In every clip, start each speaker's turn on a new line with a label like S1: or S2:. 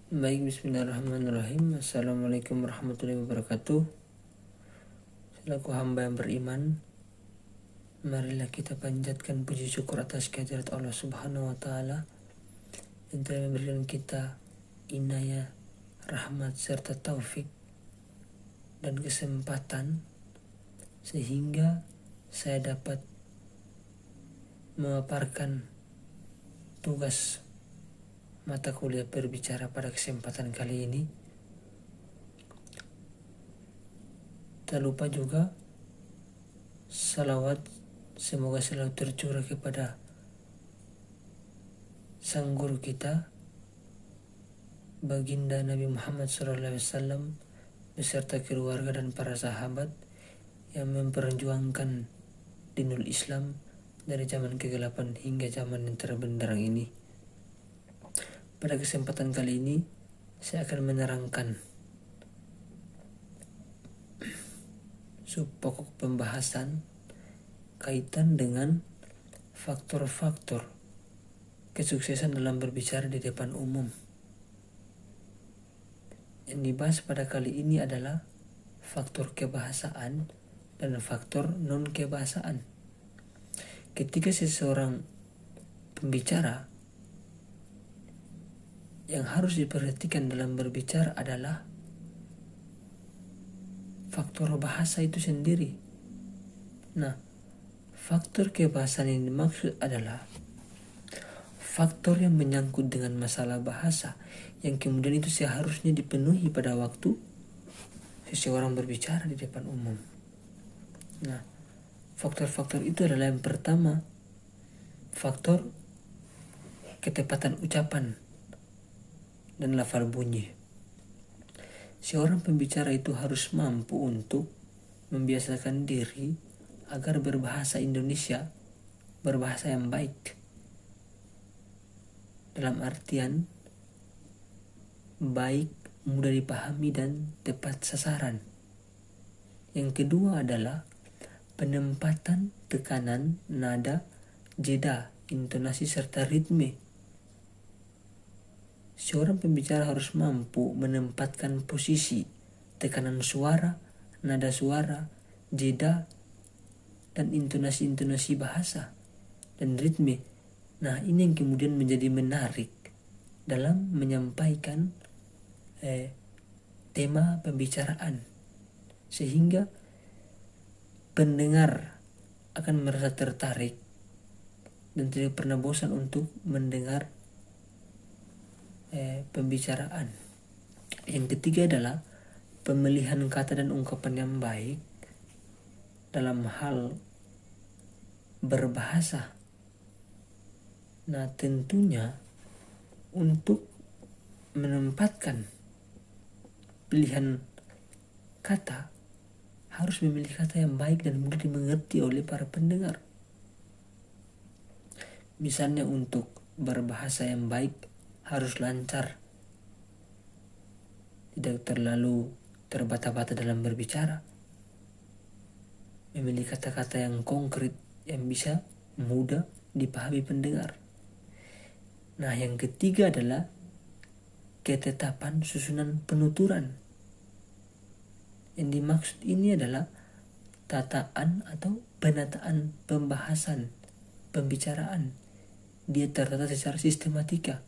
S1: Baik, bismillahirrahmanirrahim. Assalamualaikum warahmatullahi wabarakatuh. Selaku hamba yang beriman, marilah kita panjatkan puji syukur atas kehadirat Allah Subhanahu wa Ta'ala yang telah memberikan kita inayah, rahmat, serta taufik dan kesempatan sehingga saya dapat memaparkan tugas mata kuliah berbicara pada kesempatan kali ini. Tak lupa juga salawat semoga selalu tercurah kepada sang guru kita, baginda Nabi Muhammad SAW beserta keluarga dan para sahabat yang memperjuangkan dinul Islam dari zaman kegelapan hingga zaman yang terbenderang ini. Pada kesempatan kali ini, saya akan menerangkan pokok pembahasan kaitan dengan faktor-faktor kesuksesan dalam berbicara di depan umum. Yang dibahas pada kali ini adalah faktor kebahasaan dan faktor non-kebahasaan. Ketika seseorang pembicara, yang harus diperhatikan dalam berbicara adalah faktor bahasa itu sendiri. Nah, faktor kebahasaan yang dimaksud adalah faktor yang menyangkut dengan masalah bahasa yang kemudian itu seharusnya dipenuhi pada waktu seseorang berbicara di depan umum. Nah, faktor-faktor itu adalah yang pertama, faktor ketepatan ucapan dan lafal bunyi. Seorang pembicara itu harus mampu untuk membiasakan diri agar berbahasa Indonesia, berbahasa yang baik. Dalam artian baik, mudah dipahami dan tepat sasaran. Yang kedua adalah penempatan tekanan, nada, jeda, intonasi serta ritme. Seorang pembicara harus mampu menempatkan posisi, tekanan suara, nada suara, jeda, dan intonasi-intonasi bahasa, dan ritme. Nah, ini yang kemudian menjadi menarik dalam menyampaikan tema pembicaraan. Sehingga pendengar akan merasa tertarik dan tidak pernah bosan untuk mendengar pembicaraan. Yang ketiga adalah pemilihan kata dan ungkapan yang baik dalam hal berbahasa. Nah, tentunya untuk menempatkan pilihan kata harus memilih kata yang baik dan mudah dimengerti oleh para pendengar. Misalnya untuk berbahasa yang baik harus lancar, tidak terlalu terbata-bata dalam berbicara, memilih kata-kata yang konkret yang bisa mudah dipahami pendengar. Nah, yang ketiga adalah ketetapan susunan penuturan. Yang dimaksud ini adalah tataan atau penataan pembahasan pembicaraan. Dia tertata secara sistematika.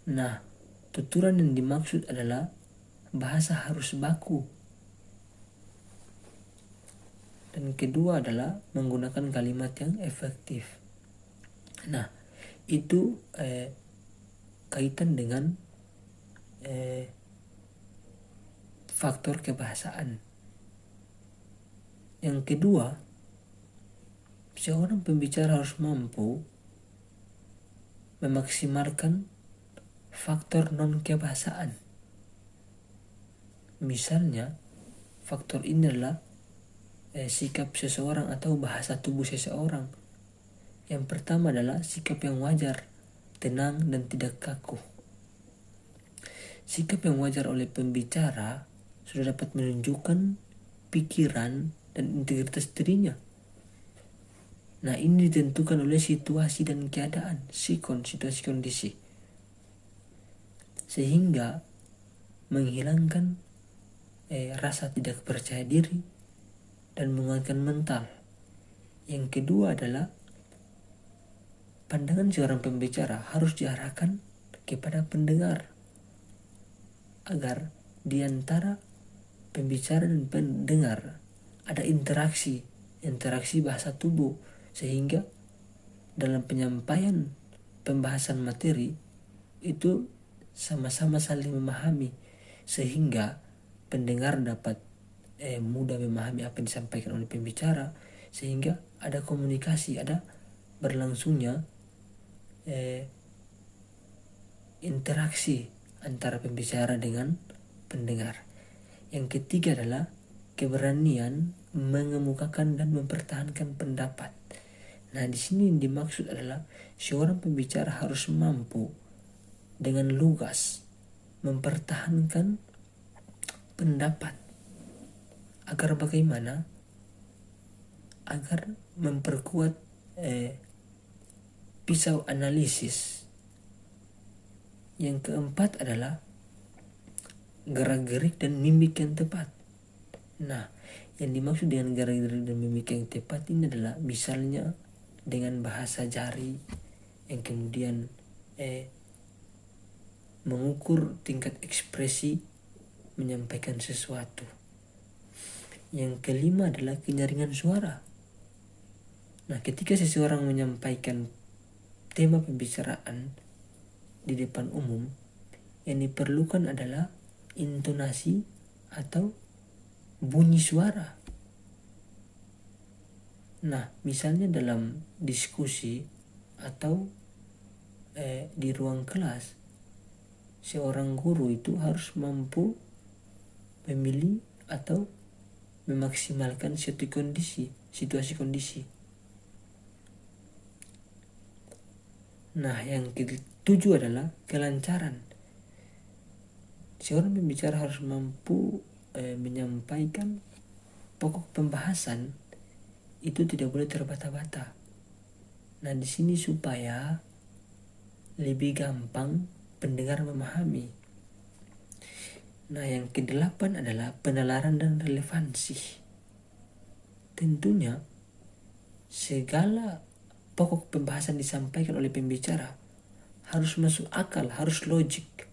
S1: Nah, tuturan yang dimaksud adalah bahasa harus baku. Dan kedua adalah menggunakan kalimat yang efektif. Nah, itu kaitan dengan faktor kebahasaan. Yang kedua, seorang pembicara harus mampu memaksimalkan faktor non-kebahasaan. Misalnya, faktor ini adalah sikap seseorang atau bahasa tubuh seseorang. Yang pertama adalah sikap yang wajar, tenang dan tidak kaku. Sikap yang wajar oleh pembicara sudah dapat menunjukkan pikiran dan integritas dirinya. Nah, ini ditentukan oleh situasi dan keadaan, situasi kondisi. sehingga menghilangkan rasa tidak percaya diri dan menguatkan mental. Yang kedua adalah pandangan seorang pembicara harus diarahkan kepada pendengar, agar di antara pembicara dan pendengar ada interaksi bahasa tubuh, sehingga dalam penyampaian pembahasan materi itu sama-sama saling memahami, sehingga pendengar dapat mudah memahami apa yang disampaikan oleh pembicara, sehingga ada komunikasi, ada berlangsungnya interaksi antara pembicara dengan pendengar. Yang ketiga adalah keberanian mengemukakan dan mempertahankan pendapat. Nah, di sini yang dimaksud adalah seorang pembicara harus mampu dengan lugas mempertahankan pendapat, agar bagaimana? Agar memperkuat pisau analisis. Yang keempat adalah gerak-gerik dan mimik yang tepat. Nah, yang dimaksud dengan gerak-gerik dan mimik yang tepat ini adalah misalnya dengan bahasa jari yang kemudian mengukur tingkat ekspresi menyampaikan sesuatu. Yang kelima adalah kenyaringan suara. Nah, ketika seseorang menyampaikan tema pembicaraan di depan umum, yang diperlukan adalah intonasi atau bunyi suara. Nah, misalnya dalam diskusi atau di ruang kelas, seorang guru itu harus mampu memilih atau memaksimalkan situasi kondisi. Nah, yang ketujuh adalah kelancaran. Seorang pembicara harus mampu menyampaikan pokok pembahasan itu tidak boleh terbata-bata. Nah, di sini supaya lebih gampang pendengar memahami. Nah, yang kedelapan adalah penalaran dan relevansi. Tentunya segala pokok pembahasan disampaikan oleh pembicara harus masuk akal, harus logik.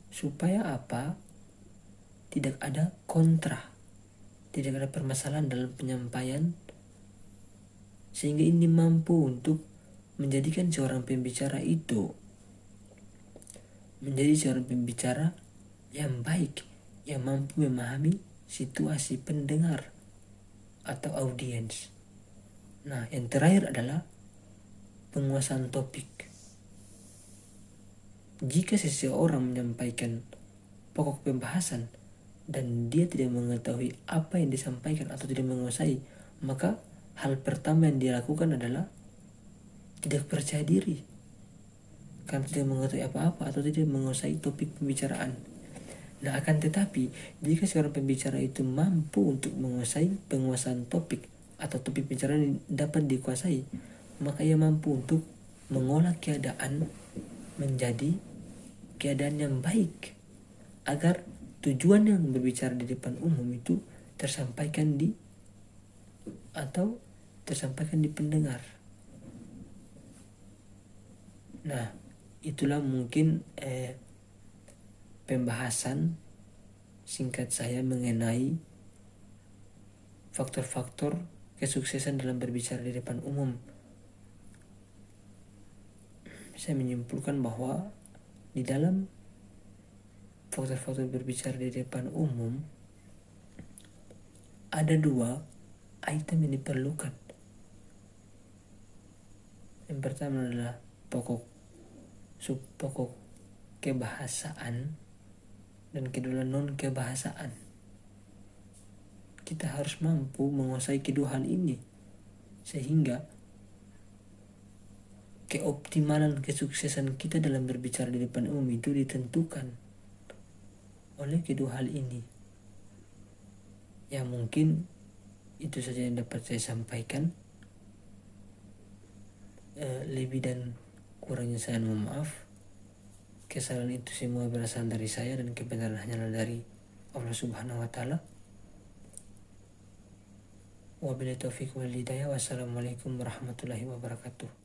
S1: Supaya apa? Tidak ada kontra, tidak ada permasalahan dalam penyampaian, sehingga ini mampu untuk menjadikan seorang pembicara itu menjadi seorang pembicara yang baik, yang mampu memahami situasi pendengar atau audiens. Nah, yang terakhir adalah penguasaan topik. Jika seseorang menyampaikan pokok pembahasan dan dia tidak mengetahui apa yang disampaikan atau tidak menguasai, maka hal pertama yang dia lakukan adalah tidak percaya diri, karena tidak mengetahui apa-apa atau tidak menguasai topik pembicaraan. Nah, akan tetapi jika seorang pembicara itu mampu untuk menguasai penguasaan topik atau topik pembicaraan yang dapat dikuasai, maka ia mampu untuk mengolah keadaan menjadi keadaan yang baik, agar tujuan yang berbicara di depan umum itu tersampaikan di pendengar. Nah, itulah mungkin pembahasan singkat saya mengenai faktor-faktor kesuksesan dalam berbicara di depan umum. Saya menyimpulkan bahwa di dalam faktor-faktor berbicara di depan umum ada 2 item yang diperlukan. Yang pertama adalah pokok kebahasaan, dan kedua non kebahasaan. Kita harus mampu menguasai kedua hal ini, sehingga keoptimalan kesuksesan kita dalam berbicara di depan umum itu ditentukan oleh kedua hal ini. Ya, mungkin itu saja yang dapat saya sampaikan. Lebih dan kurangnya saya mohon maaf. Kesalahan itu semua berasal dari saya dan kebenaran hanyalah dari Allah Subhanahu wa taala. Wabillahi taufiq wal hidayah. Wassalamualaikum warahmatullahi wabarakatuh.